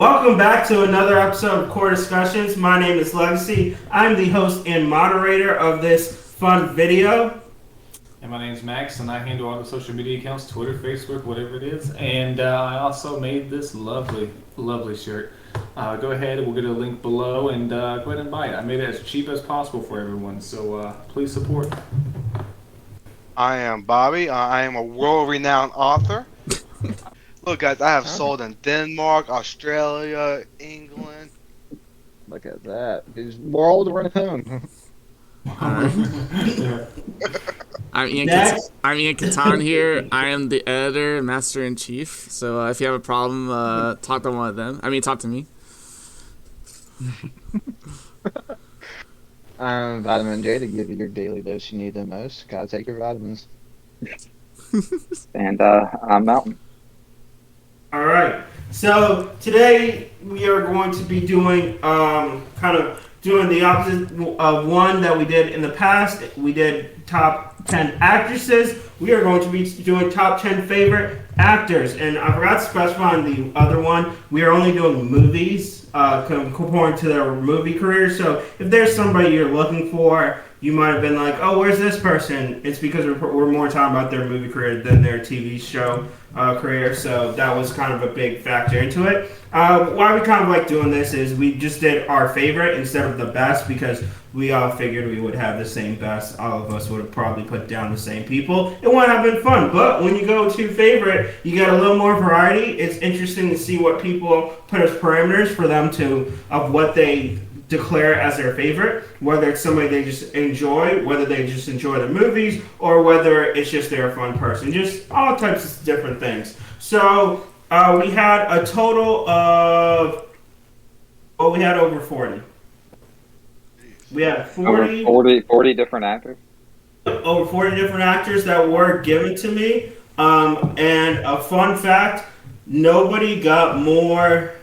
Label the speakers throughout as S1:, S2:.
S1: Welcome back to another episode of Core Discussions. My name is Legacy. I'm the host and moderator of this fun video.
S2: And my name is Max, and I handle all the social media accounts, Twitter, Facebook, whatever it is. And I also made this lovely shirt. Go ahead, we'll get a link below, and go ahead and buy it. I made it as cheap as possible for everyone, so please support.
S3: I am Bobby. I am a world-renowned author. Look, guys, I have sold in Denmark, Australia, England.
S4: Look at that. He's world renowned.
S5: I'm Ian Catan here. I am the editor, master in chief. So if you have a problem, talk to one of them. Talk to me.
S4: I'm Vitamin J to give you your daily dose you need the most. Gotta take your vitamins.
S6: And I'm Mountain.
S1: All right. So today we are going to be doing doing the opposite of one that we did in the past. We did top 10 actresses. We are going to be doing top 10 favorite actors. And I forgot to specify on the other one, we are only doing movies comparing to their movie career. So if there's somebody you're looking for, you might have been like, oh, where's this person? It's because we're more talking about their movie career than their TV show career. So that was kind of a big factor into it. Why we kind of like doing this is we just did our favorite instead of the best because we all figured we would have the same best. All of us would have probably put down the same people. It wouldn't have been fun. But when you go to favorite, you get a little more variety. It's interesting to see what people put as parameters for them of what they declare as their favorite, whether it's somebody they just enjoy, whether they just enjoy the movies, or whether it's just they're a fun person. Just all types of different things. So we had a total of, we had over 40. We had 40
S6: over 40 different actors.
S1: Over 40 different actors that were given to me. And a fun fact, nobody got more.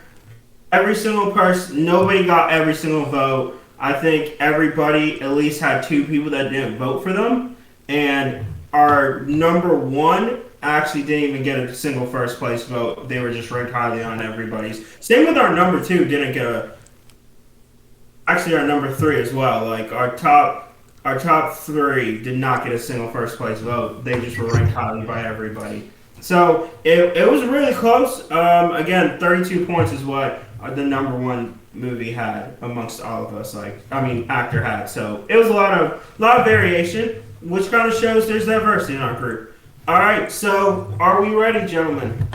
S1: Every single person, nobody got every single vote. I think everybody at least had two people that didn't vote for them. And our number one actually didn't even get a single first place vote. They were just ranked highly on everybody's. Same with our number two, didn't get a. Actually, our number three as well. Like our top three did not get a single first place vote. They just were ranked highly by everybody. So it was really close. Again, 32 points is what the number one movie had amongst all of us. Actor had. So it was a lot of variation, which kind of shows there's diversity in our group. All right, so are we ready, gentlemen?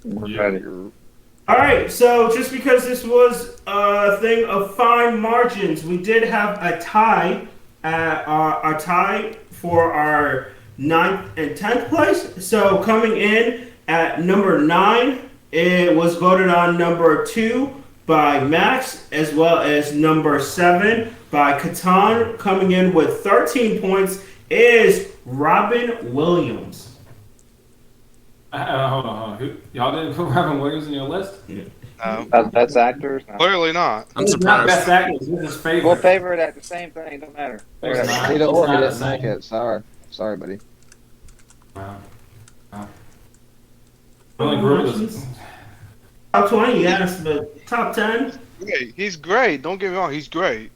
S6: We're ready.
S1: All right, so just because this was a thing of fine margins, we did have a tie for our 9th and 10th place. So coming in at number 9, it was voted on number 2 by Max, as well as number 7 by Catan. Coming in with 13 points is Robin Williams.
S2: Hold on. Y'all didn't put Robin Williams in your list?
S3: No,
S6: That's actors. No.
S3: clearly not.
S5: I'm
S2: This is not
S5: surprised.
S2: best actors. This is favorite.
S6: Well, favorite actor, same thing. Don't matter.
S2: It's
S6: Favorite
S2: not.
S6: actor.
S4: Either
S2: It's
S4: or,
S2: not
S4: we
S2: the
S4: didn't make
S2: same.
S4: it. Sorry, buddy.
S2: Wow. I only grew up with this.
S1: Top 20, yes, but top 10?
S3: Great. He's great. Don't get me wrong. He's great.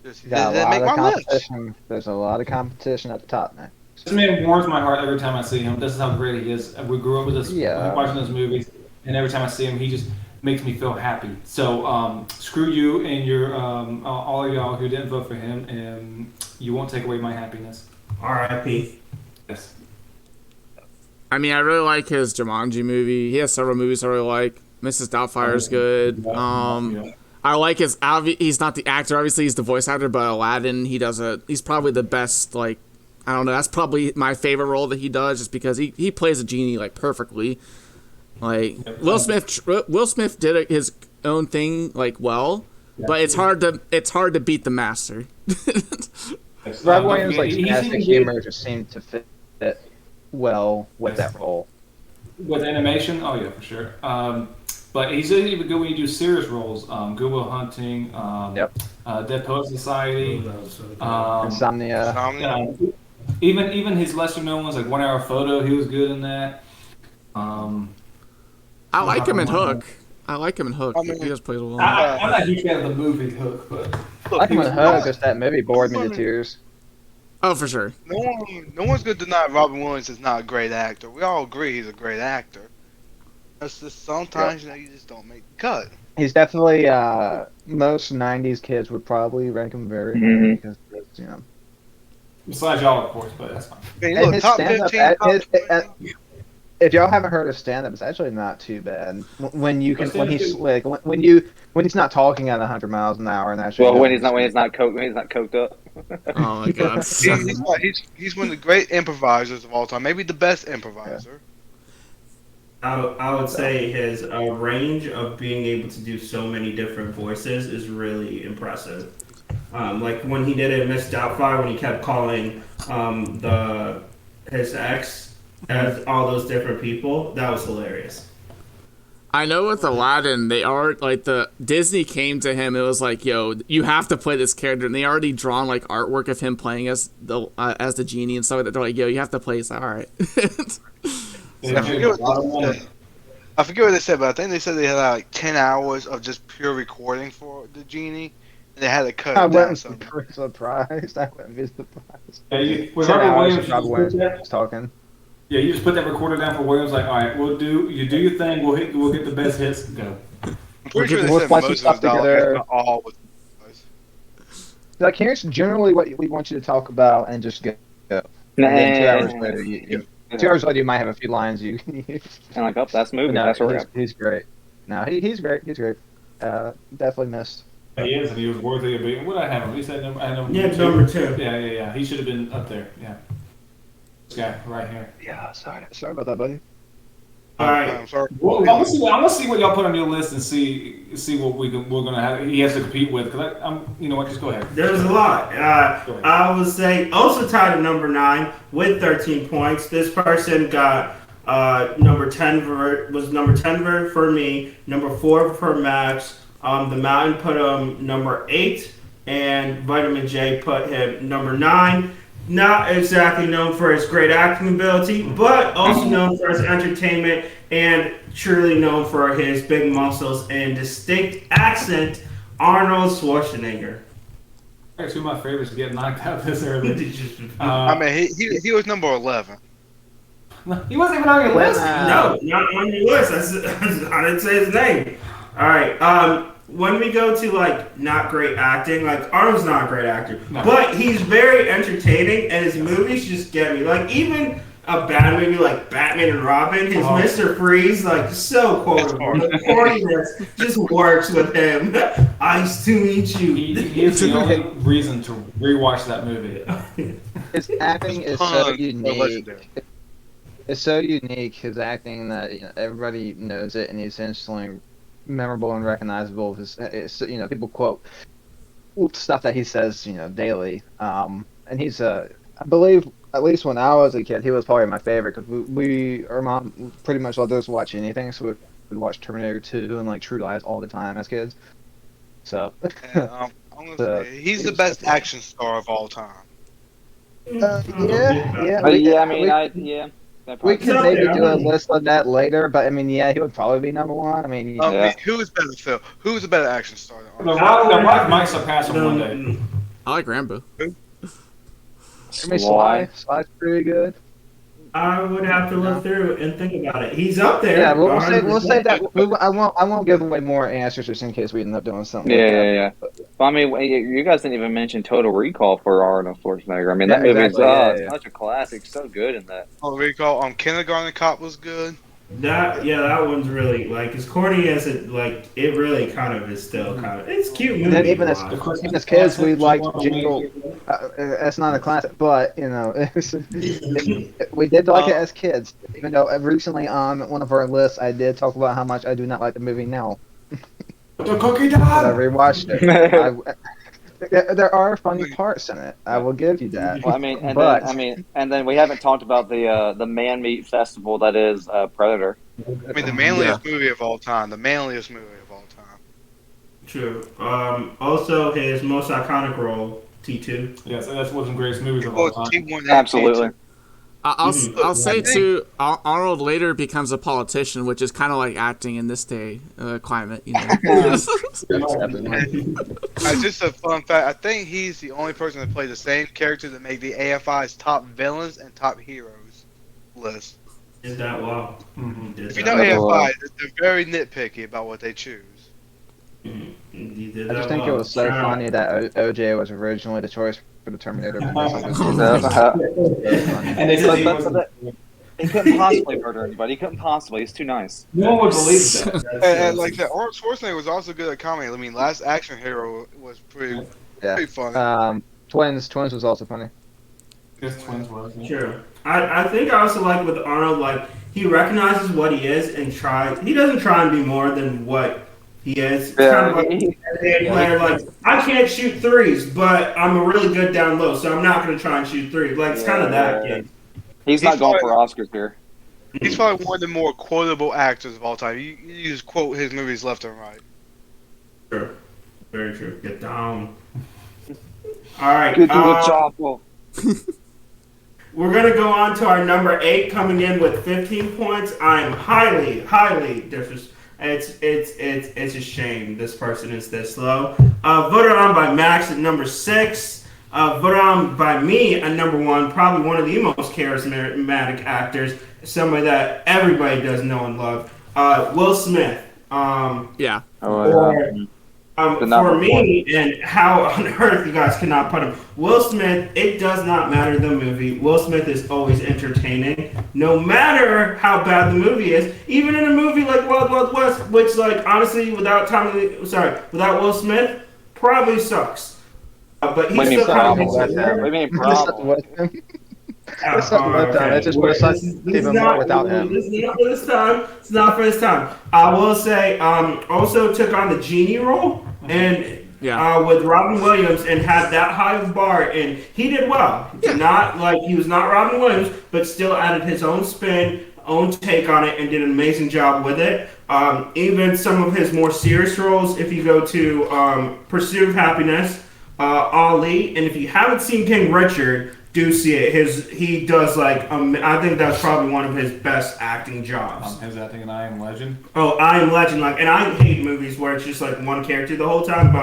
S3: Just,
S4: You got a
S3: that make
S4: lot of
S3: my list.
S4: competition. There's a lot of competition at the top, man.
S2: This man warms my heart every time I see him. This is how great he is. We grew up with this,
S4: Yeah.
S2: watching those movies, and every time I see him, he just makes me feel happy. So screw you and your all of y'all who didn't vote for him, and you won't take away my happiness.
S1: R.I.P.
S2: Yes.
S5: I really like his Jumanji movie. He has several movies I really like. Mrs. Doubtfire is good.
S2: Yeah.
S5: I like his. He's not the actor, obviously. He's the voice actor, but Aladdin, he's probably the best. I don't know. That's probably my favorite role that he does, just because he plays a genie perfectly. Will Smith did his own thing well, but it's hard to beat the master.
S4: Robin Williams'
S2: he's
S4: sarcastic
S2: even
S4: humor just seemed to fit well with that role.
S2: with animation. Oh yeah, for sure. But he's even good when you do serious roles. Good Will Hunting.
S4: Yep.
S2: Dead Poet Society.
S4: Insomnia.
S2: Even his lesser known ones like 1 Hour Photo, he was good in that.
S5: I like him in Hook. I like him in Hook.
S3: I mean-
S5: He just plays well.
S2: I'm not a huge fan of the movie Hook, but
S4: I like him in Hook, just that movie bored me to tears.
S5: Oh, for sure.
S3: No one's gonna deny Robin Williams is not a great actor. We all agree he's a great actor. It's just sometimes you just don't make the cut.
S4: He's definitely most '90s kids would probably rank him very high
S6: Mhm.
S4: because you know.
S2: besides y'all, of course, but that's fine.
S3: Hey,
S4: And
S3: look,
S4: his
S3: top
S4: stand-up
S3: 15. Top 20.
S4: If y'all haven't heard of stand-up, it's actually not too bad. When you can,
S2: What's
S4: when
S2: stand-up
S4: he's
S2: do?
S4: like, when he's not talking at 100 miles an hour and actually.
S6: Well, when
S4: doing
S6: he's not coked up.
S5: Oh my god.
S3: He's one of the great improvisers of all time. Maybe the best improviser.
S1: I would say his range of being able to do so many different voices is really impressive. Like when he did it in Miss Doubtfire, when he kept calling his ex as all those different people, that was hilarious.
S5: I know with Aladdin, they are like the Disney came to him. It was like, "Yo, you have to play this character," and they already drawn like artwork of him playing as the genie and stuff like that. They're like, "Yo, you have to play." It's like, all right.
S3: I forget what they said, but I think they said they had like 10 hours of just pure recording for the genie, and they had to cut
S4: I
S3: it down.
S4: wouldn't
S3: So
S4: be surprised. I wouldn't be surprised.
S2: With
S4: 10
S2: Robert
S4: hours
S2: Williams,
S4: of Robert
S2: you
S4: Williams
S2: just put that-
S4: talking.
S2: yeah, you just put that recorder down for Williams. Like, all right, you do your thing. We'll get the best hits. Go.
S3: I'm pretty sure they
S4: We'll
S3: said
S4: splice some
S3: most of
S4: stuff
S3: his dialogue,
S4: together.
S3: not all was.
S4: Like, here's generally what we want you to talk about, and just go. And then 2 hours later, 2 hours later, you might have a few lines you can use.
S6: And like, oh, that's moving.
S4: No,
S6: That's where
S4: he's great. No, he's great. He's great. Definitely missed.
S2: He is, and he was worthy of being. What did I have him? He said I had him
S1: Yeah,
S2: two.
S1: number 2.
S2: Yeah. He should have been up there. Yeah. This guy right here.
S4: Yeah, sorry about that, buddy.
S1: All right.
S3: I'm sorry.
S2: Well, I'm gonna see what y'all put on your list and see what we're gonna have. He has to compete with. Cause I'm, you know what? Just go ahead.
S1: There's a lot. I would say also tied at number 9 with 13 points. This person got number 10 for me, number 4 for Max. The Mountain put him number 8, and Vitamin J put him number 9. Not exactly known for his great acting ability, but also known for his entertainment and truly known for his big muscles and distinct accent, Arnold Schwarzenegger.
S2: Two of my favorites get knocked out this early.
S3: I mean, he was number 11.
S2: He wasn't even on your list.
S1: No, not on your list. I didn't say his name. All right. When we go to like not great acting, like Arnold's not a great actor,
S2: No.
S1: but he's very entertaining, and his movies just get me. Like even a bad movie like Batman and Robin, his
S2: Oh.
S1: Mr. Freeze, like so quotable. The corniness just works with him. Nice to meet you.
S2: He is the only reason to rewatch that movie.
S4: His acting is so
S3: Tons of
S4: unique.
S3: legendary.
S4: It's so unique, his acting, that everybody knows it, and he's instantly memorable and recognizable. It's people quote stuff that he says daily. And he's I believe, at least when I was a kid, he was probably my favorite, because our mom pretty much let us watch anything, so we'd watch Terminator 2 and like True Lies all the time as kids. So
S3: And, I'm gonna say he's the best action star of all time.
S4: yeah.
S6: But yeah, I mean, that
S4: We
S6: probably-
S4: could maybe do a list of that later, but I mean, yeah, he would probably be number one. I mean,
S6: Yeah.
S3: Who's better, Phil? Who's a better action star than
S2: The
S3: Arnold?
S2: Rock might surpass him one day.
S5: I like Rambo.
S4: I mean, Sly's pretty good.
S1: I would have to look through and think about it. He's up there.
S4: Yeah, we'll say
S1: 100%.
S4: that. I won't give away more answers just in case we end up doing something. like that.
S6: Yeah. Well, I mean, you guys didn't even mention Total Recall for Arnold Schwarzenegger. I mean, that
S4: Yeah,
S6: movie
S4: exactly,
S6: is such a classic, so good in that.
S3: Oh, recall. Kindergarten Cop was good.
S1: That one's really like as corny as it like. It really kind of is still kind of. It's cute movie.
S4: And then even
S1: wise.
S4: as kids, we liked Jingle. That's not a classic, but we did like it as kids. Even though recently on one of our lists, I did talk about how much I do not like the movie now.
S2: The cookie
S4: But I
S2: dog.
S4: rewatched it. There are funny parts in it. I will give you that.
S6: Well, I mean,
S4: But-
S6: and then we haven't talked about the man meat festival that is Predator.
S3: I mean, the manliest movie of all time. The manliest movie of all time.
S1: True. Also, his most iconic role, T2.
S2: Yes, that's one of the greatest movies of all time.
S3: He won that
S6: Absolutely.
S3: T2.
S5: I'll say too. Arnold later becomes a politician, which is kind of like acting in this day climate. You know.
S3: Just a fun fact. I think he's the only person to play the same character that made the AFI's top villains and top heroes list.
S1: Is that well?
S3: If you know AFI, they're very nitpicky about what they choose.
S4: I just think it was so funny that OJ was originally the choice for the Terminator movie.
S2: And they said
S6: he couldn't possibly murder anybody. He couldn't possibly. He's too nice.
S2: no one would believe that.
S3: And like that, Arnold Schwarzenegger was also good at comedy. I mean, Last Action Hero was pretty funny.
S4: Twins was also funny.
S2: Yes, Twins was. Yeah.
S1: Sure. I think I also like with Arnold, like, he recognizes what he is and he doesn't try and be more than what he is. It's kind of like an NBA player, like, I can't shoot threes, but I'm a really good down low, so I'm not going to try and shoot threes. Like, it's kind of that game.
S6: He's not going for Oscars here.
S3: He's probably one of the more quotable actors of all time. You just quote his movies left and right.
S1: True. Very true. Get down. All right.
S6: Get to the chopper.
S1: We're going to go on to our number 8, coming in with 15 points. I'm highly disrespectful. It's a shame this person is this low. Voted on by Max at number 6. Voted on by me at number 1. Probably one of the most charismatic actors. Somebody that everybody does know and love. Will Smith.
S5: Yeah.
S1: For me, and how on earth you guys cannot put him. Will Smith, it does not matter the movie. Will Smith is always entertaining, no matter how bad the movie is. Even in a movie like Wild Wild West, which, like, honestly, without Will Smith, probably sucks. But he's still
S6: problem. What do you mean problem?
S4: It's just even more without him.
S1: This is not for this time. It's not for this time. I will say, also took on the genie role and with Robin Williams and had that high of a bar, and he did well. He was not Robin Williams, but still added his own spin, own take on it, and did an amazing job with it. Even some of his more serious roles, if you go to Pursuit of Happiness, Ali, and if you haven't seen King Richard, do see it. He does, like, I think that's probably one of his best acting jobs.
S2: His acting in I Am Legend.
S1: Oh, I Am Legend, like, and I hate movies where it's just like one character the whole time,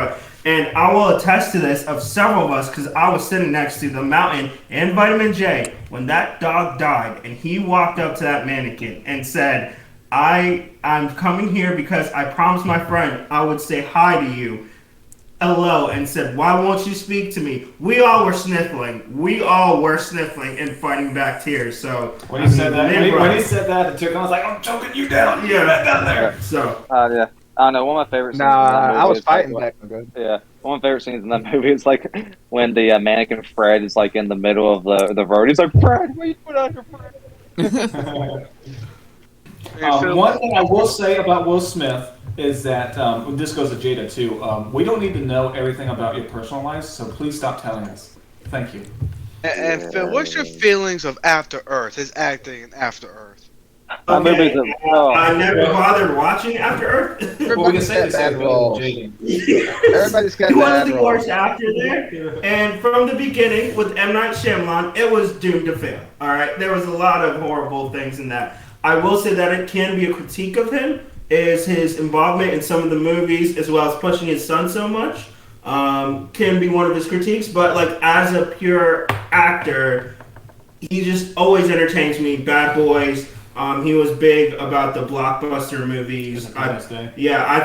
S1: and I will attest to this of several of us, because I was sitting next to the Mountain and Vitamin J when that dog died, and he walked up to that mannequin and said, I'm coming here because I promised my friend I would say hi to you. Hello, and said, why won't you speak to me? We all were sniffling and fighting back tears. So
S2: when he said that, it took on. I was like, I'm choking you down.
S1: Yeah,
S2: right down there.
S1: So
S6: yeah, I don't know. One of my favorite scenes.
S4: I was fighting back.
S6: Yeah, one of my favorite scenes in that movie is like when the mannequin Fred is like in the middle of the road. He's like, Fred, what you put on your Fred?
S2: One thing I will say about Will Smith is that this goes to Jada too. We don't need to know everything about your personal life, so please stop telling us. Thank you.
S3: And Phil, what's your feelings of After Earth? His acting in After Earth.
S6: I
S1: never bothered watching After Earth.
S2: Well, we can say the same thing with Jada.
S4: Everybody's got
S1: He was
S4: bad
S1: the
S4: roles.
S1: worst actor there, and from the beginning with M. Night Shyamalan, it was doomed to fail. All right, there was a lot of horrible things in that. I will say that it can be a critique of him, is his involvement in some of the movies, as well as pushing his son so much, can be one of his critiques. But, like, as a pure actor, he just always entertains me. Bad Boys. He was big about the blockbuster movies. I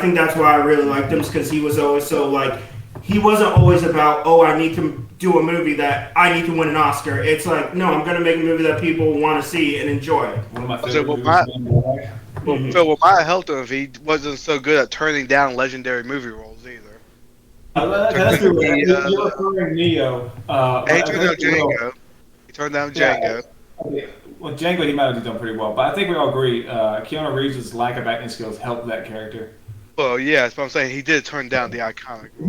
S1: think that's why I really liked him, because he was always so, like, he wasn't always about, I need to do a movie that I need to win an Oscar. It's like, no, I'm going to make a movie that people want to see and enjoy.
S2: One of my favorite movies.
S3: Phil, with Maya Helton, he wasn't so good at turning down legendary movie roles either.
S2: That's true. You're referring Neo.
S3: He turned down Django. He turned down Django.
S2: Okay. Well, Django, he might have done pretty well, but I think we all agree Keanu Reeves' lack of acting skills helped that character.
S3: Well, yeah, that's what I'm saying. He did turn down the iconic role.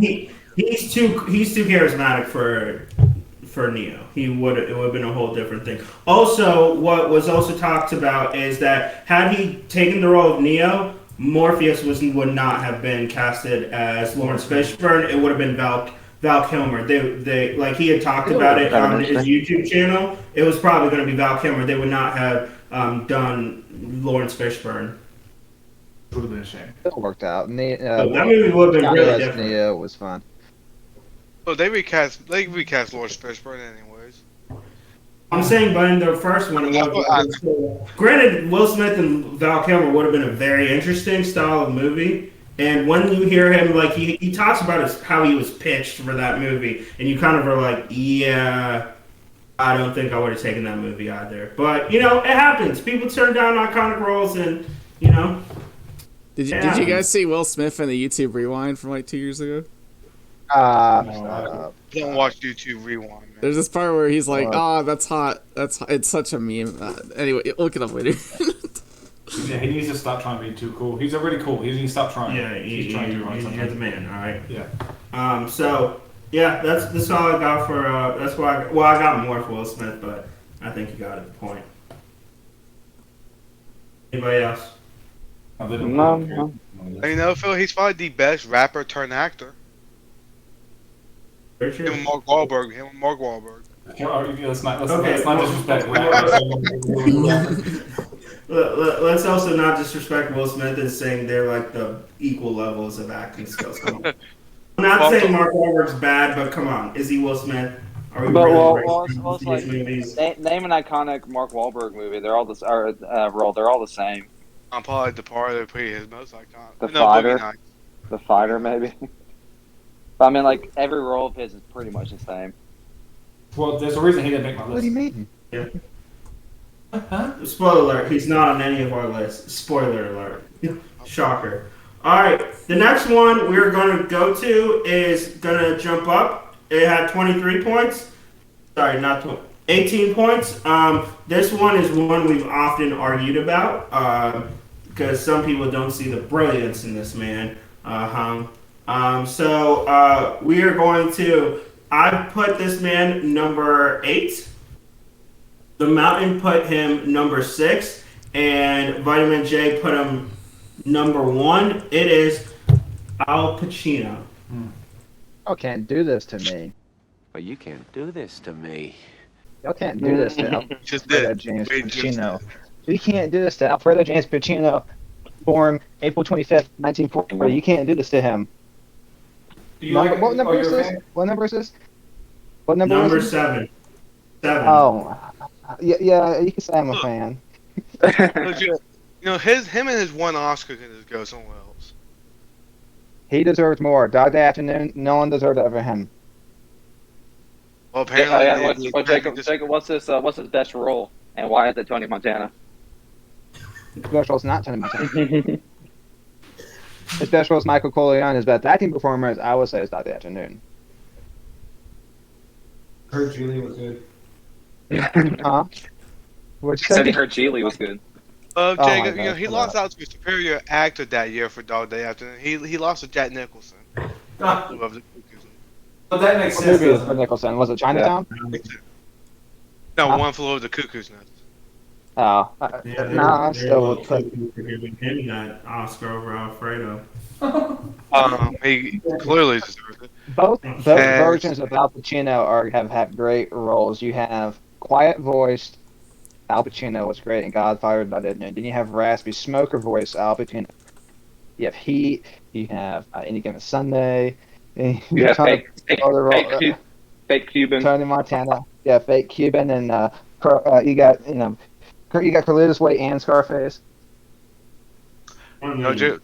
S1: He's too charismatic for Neo. It would have been a whole different thing. Also, what was also talked about is that had he taken the role of Neo, Morpheus would not have been casted as Lawrence Fishburne. It would have been Val Val Kilmer. They like he had talked about it on his YouTube channel. It was probably going to be Val Kilmer. They would not have done Lawrence Fishburne.
S2: Would have been a shame.
S4: It worked out.
S1: So that movie would have been really different.
S4: Neo was fun.
S3: Oh, they recast Lawrence Fishburne anyways.
S1: I'm saying, but in the first one, granted, Will Smith and Val Kilmer would have been a very interesting style of movie. And when you hear him, like he talks about how he was pitched for that movie, and you kind of are like, yeah, I don't think I would have taken that movie either. But it happens. People turn down iconic roles, and
S5: Did you guys see Will Smith in the YouTube Rewind from like 2 years ago?
S3: Don't watch YouTube Rewind, man.
S5: There's this part where he's like, "Oh, that's hot. It's such a meme." Anyway, look it up later.
S2: Yeah, he needs to stop trying to be too cool. He's already cool. He needs to stop trying.
S1: Yeah, he's trying to run something. He's the man. All right.
S2: Yeah.
S1: So yeah, that's all I got for. That's why. I got more for Will Smith, but I think you got it. The point. Anybody else?
S6: No.
S3: Phil, he's probably the best rapper turned actor.
S1: Richard?
S3: Him and Mark Wahlberg.
S2: Let's not disrespect.
S1: Let's also not disrespect Will Smith as saying they're like the equal levels of acting skills. Come on. I'm not saying Mark Wahlberg's bad, but come on, is he Will Smith? Are we
S6: It's like, name an iconic Mark Wahlberg movie. They're all they're all the same.
S3: I'm probably the part that his most iconic.
S6: The Fighter. The Fighter, maybe. But I mean, like every role of his is pretty much the same.
S2: Well, there's a reason he didn't make my list.
S4: What do you mean?
S1: Yeah. Spoiler alert, he's not on any of our lists. Spoiler alert. Shocker. Alright, the next one we're going to go to is going to jump up. It had 23 points. Sorry, not 20. 18 points. This one is one we've often argued about because some people don't see the brilliance in this man. So we are going to... I put this man number 8. The Mountain put him number 6, and Vitamin J put him number 1. It is Al Pacino.
S4: Y'all can't do this to me.
S7: But you can't do this to me.
S4: Y'all can't do this to
S3: Just
S4: Alfredo
S3: did.
S4: James
S3: Wait, just
S4: Pacino. You can't do this to Alfredo James Pacino, born April 25th, 1944. You can't do this to him. What number is this? What number is this? What number
S1: Number
S4: is it?
S1: 7. 7.
S4: Oh, yeah, you can say I'm a fan.
S3: Him and his one Oscar can just go somewhere else.
S4: He deserves more. Dog Day Afternoon, no one deserved it over him.
S3: Well, apparently,
S6: Jacob, what's his best role, and why is it Tony Montana?
S4: His best role is not Tony Montana. His best role is Michael Corleone. His best acting performer, I would say, is Dog Day Afternoon.
S2: Heard Julie was good.
S4: Huh? What'd you
S6: Said he
S4: say?
S6: heard Geely was good.
S3: Jacob,
S4: God,
S3: he lost out to a superior actor that year for Dog Day Afternoon. He lost to Jack Nicholson. Of the Cuckoo's
S2: But that makes
S4: What
S2: sense.
S4: movie is
S2: doesn't it?
S4: Nicholson? Was it Chinatown?
S3: Nest. No,
S4: Huh?
S3: One Flew Over the Cuckoo's Nest.
S4: Oh, no, I'm still with
S1: for giving him that Oscar over Alfredo.
S3: He clearly deserved it.
S4: both
S3: And-
S4: versions of Al Pacino have had great roles. You have quiet voiced Al Pacino was great in Godfather, but then you have raspy smoker voice Al Pacino. You have Heat. You have Any Given Sunday. You
S6: Yeah,
S4: have
S6: fake Cuban.
S4: Tony Montana. Yeah, fake Cuban, and you got Carlitos Way and Scarface.
S3: No, Jake.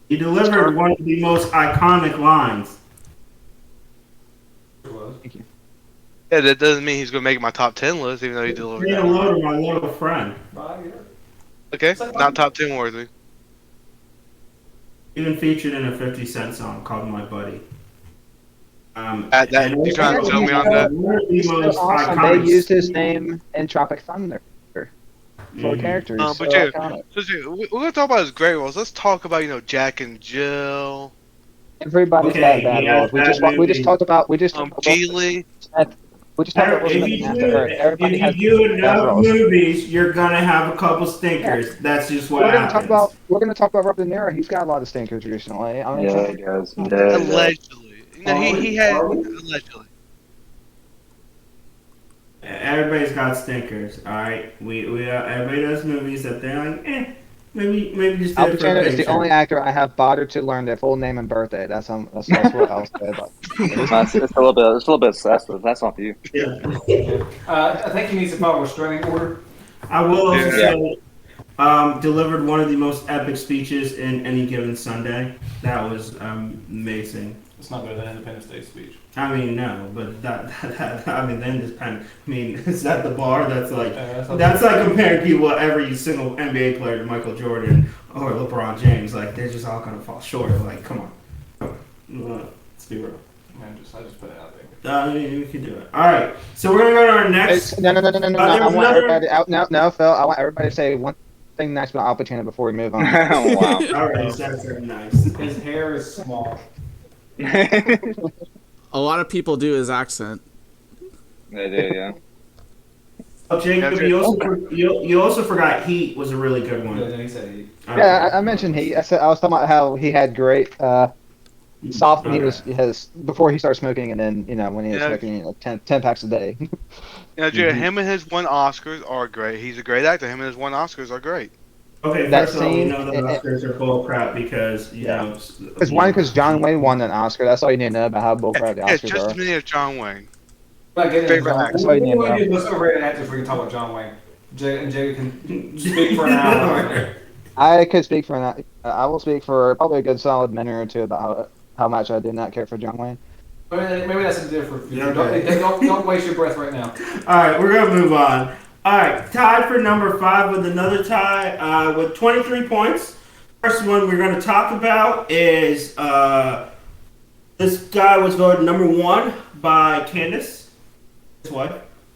S1: He delivered one of the most iconic lines.
S3: Yeah, that doesn't mean he's gonna make my top 10 list, even though he delivered.
S1: Say
S3: that.
S1: hello to my little friend.
S3: Okay, not top 10 worthy.
S1: Even featured in a 50 Cent song called My Buddy.
S3: You trying to tell me on that?
S1: One of the most
S4: Awesome.
S1: iconic.
S4: They used his name in Tropic Thunder for
S1: Mhm.
S4: characters.
S3: But
S4: so
S3: Jay,
S4: iconic.
S3: we're gonna talk about his great roles. Let's talk about Jack and Jill,
S4: Everybody's
S1: Okay,
S4: got bad
S1: yeah,
S4: roles. We
S1: bad
S4: just talked about Geely. We just talked about
S1: If
S4: Elizabeth After Earth. Everybody has
S1: you do
S4: bad
S1: enough
S4: roles.
S1: movies, you're gonna have a couple stinkers. That's just what
S4: We're
S1: happens.
S4: gonna talk about Robert De Niro. He's got a lot of stinkers recently. I mean,
S6: Yeah, he does.
S3: allegedly. You know, he had allegedly.
S1: Everybody's got stinkers, all right. We everybody does movies that they're like, maybe just.
S4: Al
S1: did it for a
S4: Pacino is the
S1: picture.
S4: only actor I have bothered to learn their full name and birthday. That's what I'll say about.
S6: It's a little bit excessive. That's not you.
S1: Yeah.
S2: I think he needs to follow a restraining order.
S1: I will also
S3: Yeah.
S1: say, delivered one of the most epic speeches in any given Sunday. That was amazing.
S2: It's not better than Independence Day speech.
S1: I mean, no, but that I mean, then just kind of, I mean, is that the bar? That's like that's like comparing people, every single NBA player to Michael Jordan or LeBron James. Like they're just all gonna fall short. Like, come on, let's be real.
S2: Man, I just put it out there.
S1: I mean, we can do it. All right, so we're gonna go to our next.
S4: No.
S1: there
S4: I
S1: was
S4: want
S1: another-
S4: everybody. No, Phil. I want everybody to say one thing nice about Al Pacino before we move on.
S6: Oh, wow.
S1: All right, that's very nice.
S2: His hair is small.
S5: A lot of people do his accent.
S6: They do, yeah.
S1: Oh, Jacob,
S3: That's
S1: you also forgot Heat was a really good one.
S2: Yeah, he said he.
S4: Yeah, I mentioned I was talking about how he had great soft when he was before he started smoking, and then when he was
S3: Yeah.
S4: smoking 10 packs a day.
S3: You know, Jared, him and his won Oscars are great. He's a great actor. Him and his won Oscars are great.
S1: Okay,
S4: That
S1: first of all, we
S4: scene-
S1: know the Oscars are bull crap because you know.
S4: Because John Wayne won an Oscar. That's all you need to know about how bullcrap the
S3: It's
S4: Oscars
S3: just
S4: are.
S3: as many as John Wayne.
S2: Not getting
S3: Favorite
S2: into
S3: actor.
S4: That's all you need to
S2: What do we
S4: know.
S2: do? Let's overrated actors. We can talk about John Wayne. Jay can speak for an hour.
S4: I could speak for I will speak for probably a good solid minute or two about how much I do not care for John Wayne.
S2: Maybe that's a different.
S1: Yeah, okay.
S2: Don't waste your breath right now.
S1: All right, we're gonna move on. All right, tied for number 5 with another tie with 23 points. First one we're gonna talk about is this guy was voted number 1 by Candace, his wife.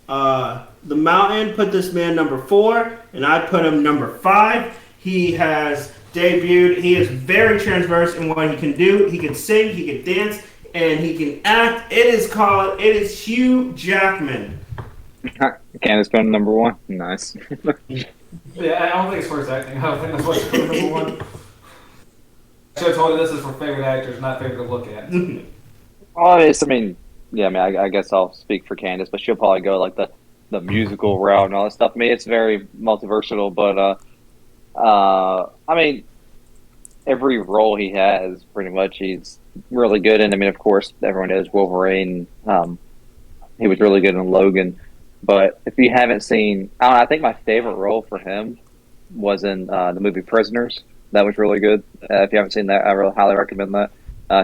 S1: The Mountain put this man number 4, and I put him number 5. He has debuted. He is very transverse in what he can do. He can sing, he can dance, and he can act. It is Hugh Jackman.
S6: Candace put him number 1. Nice.
S2: Yeah, I don't think it's for his acting. I don't think that's what's number 1. I should have told you this is for favorite actors, not favorite to look at.
S6: I guess I'll speak for Candace, but she'll probably go like the musical route and all that stuff. I mean, it's very multiversatile, but every role he has, pretty much, he's really good in. I mean, of course, everyone knows Wolverine. He was really good in Logan. But if you haven't seen, I think my favorite role for him was in the movie Prisoners. That was really good. If you haven't seen that, I really highly recommend that.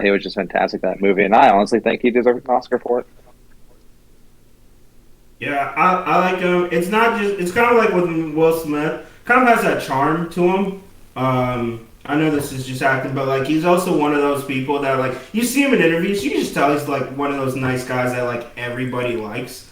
S6: He was just fantastic in that movie, and I honestly think he deserves an Oscar for it.
S1: Yeah, I like him. It's not just. It's kind of like with Will Smith. Kind of has that charm to him. I know this is just acting, but like he's also one of those people that like you see him in interviews, you can just tell he's like one of those nice guys that like everybody likes.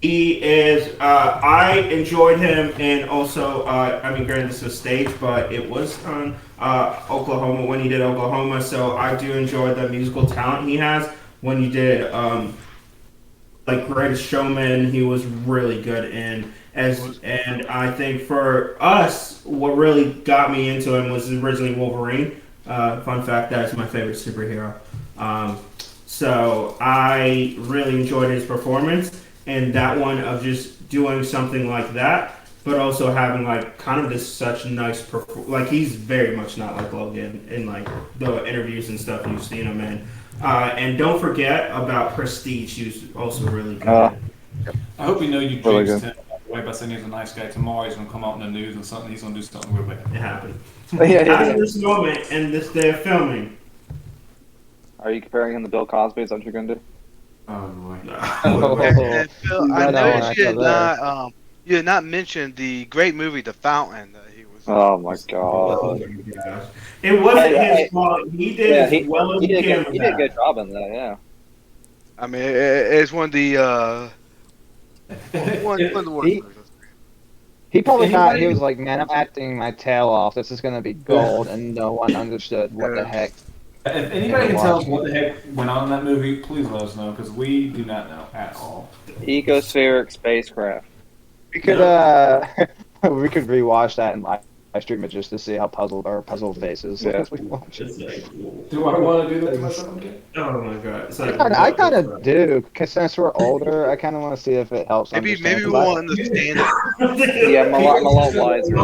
S1: He is. I enjoyed him, and also, granted this was staged, but it was on Oklahoma when he did Oklahoma. So I do enjoy the musical talent he has. When he did like Greatest Showman, he was really good in. And I think for us, what really got me into him was originally Wolverine. Fun fact, that's my favorite superhero. So I really enjoyed his performance, and that one of just doing something like that, but also having like kind of this such nice like he's very much not like Logan in like the interviews and stuff you've seen him in. And don't forget about Prestige. He was also really good.
S6: Uh,
S2: I hope you know you
S6: Really
S2: jinxed
S6: good.
S2: him by by saying he's a nice guy. Tomorrow he's going to come out in the news and something. He's going to do something real bad.
S1: It happened.
S6: Yeah.
S1: After this moment and this day of filming.
S6: Are you comparing him to Bill Cosby? Is that what you're going to do?
S2: Oh boy.
S3: And Phil, I
S4: Right on,
S3: noticed
S4: right
S3: you did not mention the great movie The Fountain that he was.
S6: Oh my god.
S1: Oh my gosh. It wasn't his fault. He did as well as
S6: he
S1: he
S6: did
S1: can.
S6: good, he did a good job in that. Yeah.
S3: I mean, it's one of the one of the worst.
S4: He- He probably thought he was like, man, I'm acting my tail off. This is gonna be gold, and no one understood what the heck.
S2: If anybody can tell us what the heck went on in that movie, please let us know, because we do not know at all.
S6: Ecospheric spacecraft.
S4: We could we could rewatch that and like stream it just to see how puzzled our puzzle faces as we watch it.
S2: Do I want to do that to myself again?
S1: Oh my god. So,
S4: I kind of do, because since we're older, I kind of want to see if it helps.
S3: Maybe
S4: understand.
S3: we won't understand it.
S6: Yeah, I'm a lot wiser.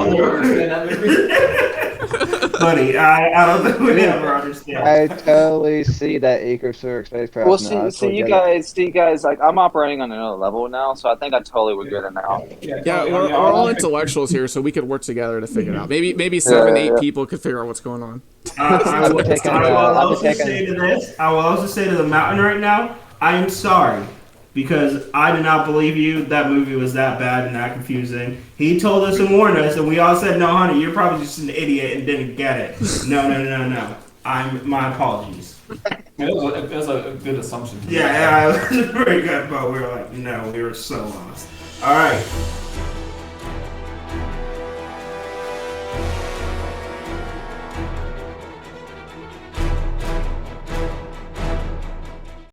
S1: Buddy, I don't think we ever understand.
S4: I totally see that ecospheric spacecraft.
S6: Well,
S4: now. I
S6: see,
S4: totally
S6: you
S4: get it.
S6: guys, like I'm operating on another level now, so I think I totally would get it now.
S5: Yeah, we're all intellectuals here, so we could work together to figure it out. Maybe 7, 8 people could figure out what's going on.
S1: I will
S4: taking,
S1: also
S4: taking-
S1: say to this. I will also say to the mountain right now. I am sorry because I did not believe you. That movie was that bad and that confusing. He told us and warned us, and we all said, "No, honey, you're probably just an idiot and didn't get it." No. My apologies.
S2: It was a good assumption.
S1: Yeah, it was pretty good, but we were like, no, we were so lost. All right.